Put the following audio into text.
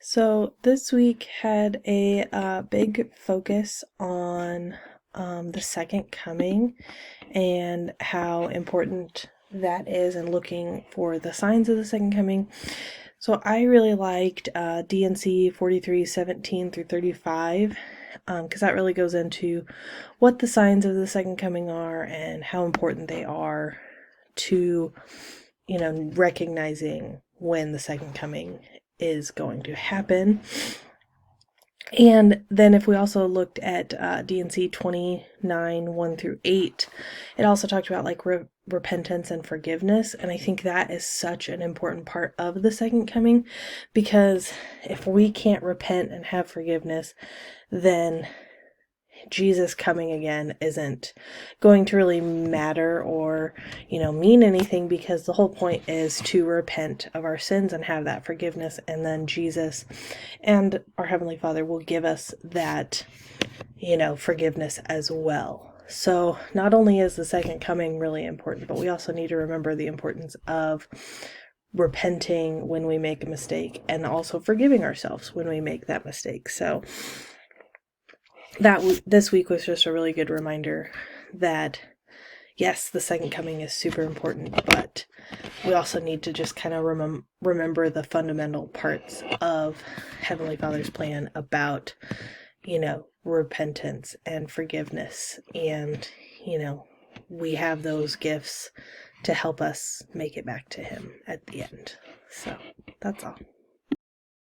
So this week had a big focus on the second coming and how important that is and looking for the signs of the second coming. So I really liked D&C 43:17 through 35 because that really goes into what the signs of the second coming are and how important they are to, recognizing when the second coming is going to happen. And then if we also looked at D&C 29, 1 through 8, it also talked about like repentance and forgiveness. And I think that is such an important part of the second coming, because if we can't repent and have forgiveness, then Jesus coming again isn't going to really matter or, mean anything, because the whole point is to repent of our sins and have that forgiveness. And then Jesus and our Heavenly Father will give us that, forgiveness as well. So not only is the second coming really important, but we also need to remember the importance of repenting when we make a mistake and also forgiving ourselves when we make that mistake. So this week was just a really good reminder that yes, the second coming is super important, but we also need to just kind of remember the fundamental parts of Heavenly Father's plan about, repentance and forgiveness. And, we have those gifts to help us make it back to Him at the end. So that's all.